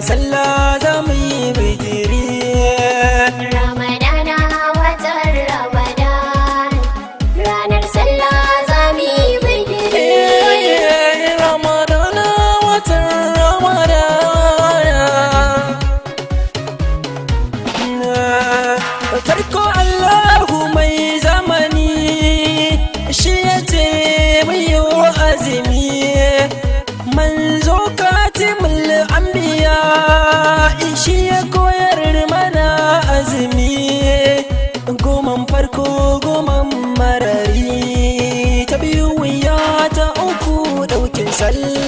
sallah za mu yi bijiri. Ramadana watan Ramadan, ranar sallah za mu yi bijiri. Ramadana watan Ramadan. Farko Allahu mai zamani shi ya ce mai yi azumi. Manzo katimul anbiya shi ya koyar mana azumi. Goman farko goman marari, ta biyu wuya ta uku daukin sallah.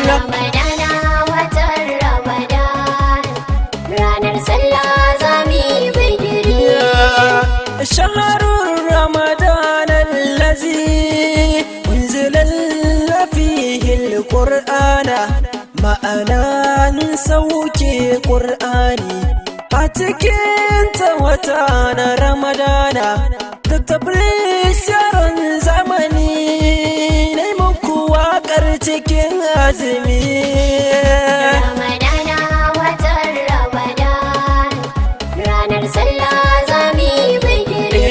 Ramadana watan Ramadan, ranar sallah za mu yi bijiri. Shaharun Ramadan allazi unzila fihi al-Qur'ana, ma'anan sauke Qur'ani a cikin ta wata na Ramadana. Dr. Prince yaron zamani ne muku waƙar cikin azumi. Ramadana watan Ramadan, ranar sallah za mu yi bijiri.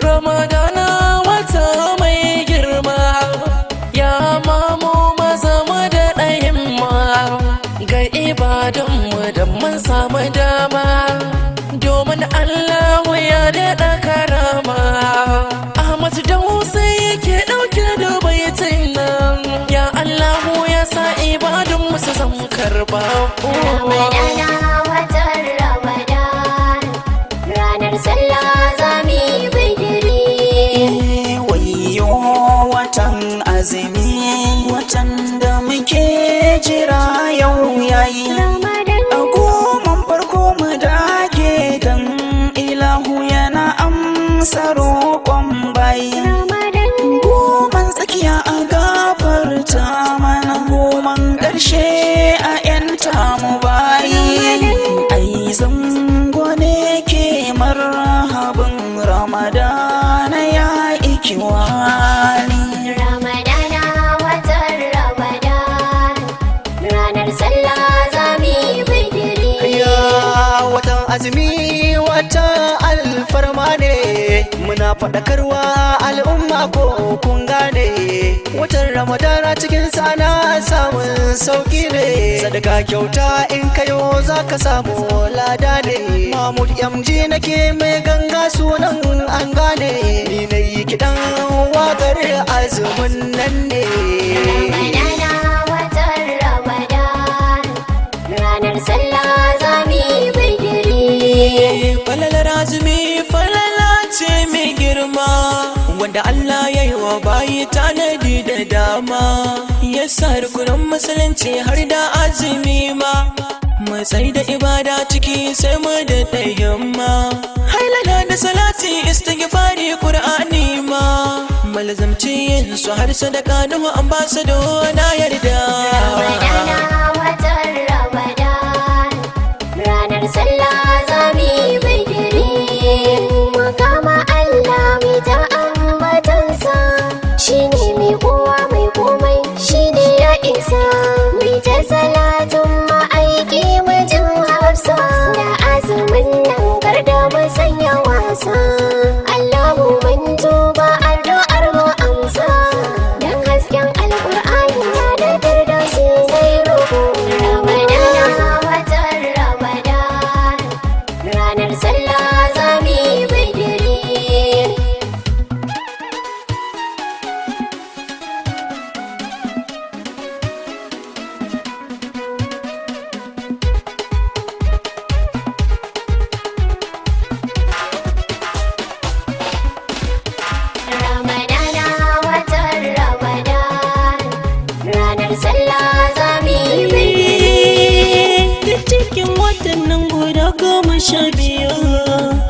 Ramadana wata mai girma, ya mamu maza mu da ɗayin ma ga ibadanmu da mun samu dama, domin Allahu ya daɗa karama. Ahmad Dausa yake ɗauke da baitin nan, ya Allahu ya sa ibadunmu su zam karɓaɓɓu. Ramadana watan Ramadan, ranar sallah za mu yi bijiri. Wayyo watan azumi, watan da muke jira yau yayi. A goman farko mu dage dan ilahu yana amsa roƙon bayi. Goman tsakiya a gafarta mana, goman ƙarshe a 'yanta mu bayi. Ai zango ne ke marhabin Ramadana ya ikiwani. Ramadana watan Ramadan, ranar sallah za mu yi bijiri. Watan azumi wata alfarma ne, muna faɗakarwa al'umma ko kun gane. Watan Ramadana cikin sana samun sauki ne, sadaka kyauta in kayo za ka samu lada ne. Mahmud MG nake mai ganga sunan an gane, ni na yi kiɗan waƙar azumin nan ne. Ramadana watan Ramadan, ranar sallah za mu yi bijiri. Falalar azumi falala ce mai girma, wanda Allah ya yi wa bayi tanadi da dama. Ya sa rukunan musulunci har da azumi ma, matsayi da ibada ciki sai mu da himma. Hailala da salati istighfari Qur'ani ma, malzamci yin su har sadaka da ambasado na yarda. Ramadana watan Ramadan, ranar sallah za mu yi bijiri. Makama Allah mai ta ambatansa, shi ne mai kowa mai komai, shi ne ya isa. Mai ta salatun ma'aiki mijin Hafsa, da azumin nan kar da mu sanya wasa. Allahu mun tuba addu'ar mu amsa, dan hasken Alƙur'ani ya da firdausi zai roƙo. Ramadana watan Ramadan, ranar sallah za mu yi bijiri. Ramadana watan Ramadan, ranar sallah za mu yi bijiri. Cikin watannin guda 12,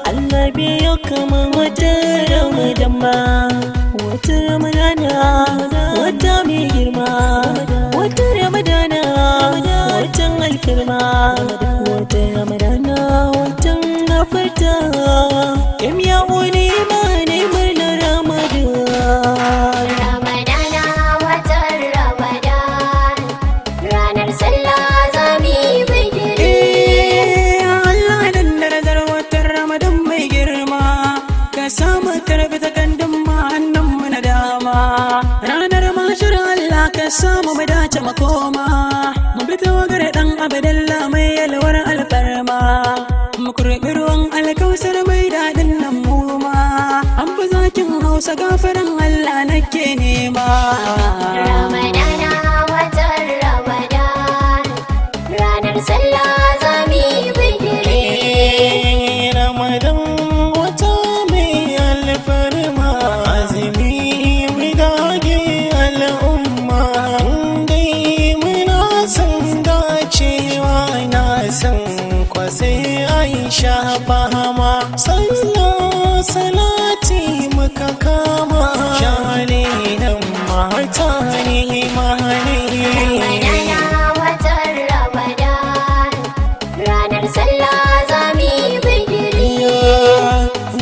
Allah bai yi kama wata Ramadan ba. Wata Ramadana wata mai girma, wata Ramadana watan alfarma, wata Ramadana watan gafarta. Yam ya wuni ma ne murnar Ramadan. Ramadana watan Ramadan, ranar sallah za ya samu mu dace makoma. Mu fito gare dan Abdullah mai yalwar alfarma. Mu kurbi ruwan alkausar mai dadin nan mu ma. An fi zakin Hausa gafaran Allah nake nema. Ramadana watan Ramadan, ranar sallah zami bigiri. Ramadan wata mai alfarma, azumi mu dage al'umma. Dai muna son dacewa, na san kwasai Aisha fahama. Sallah salati muka kama, shalinan mata ne mahani. Ramadana watan Ramadan, ranar sallah zami bigiri.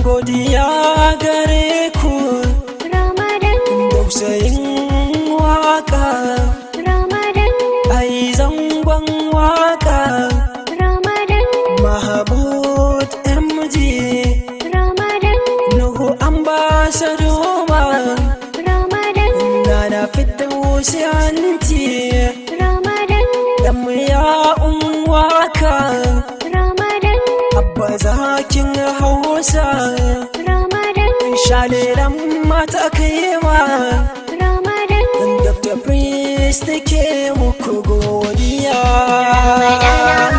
Godiya gare ku, Ramadan, dausayin waka, Ramadan, ai zangon waka. Ramadan, Mahabud MG, Ramadan, Nuhu Ambasadoma, Ramadan, Nana Fiddausi Anti, Ramadan, Yamya waka, Ramadan, Abba Zakin Hausa, Ramadan, Shalilan mata kaiwa. Ramadan, Dr. Prince take muku godiya. Ramadana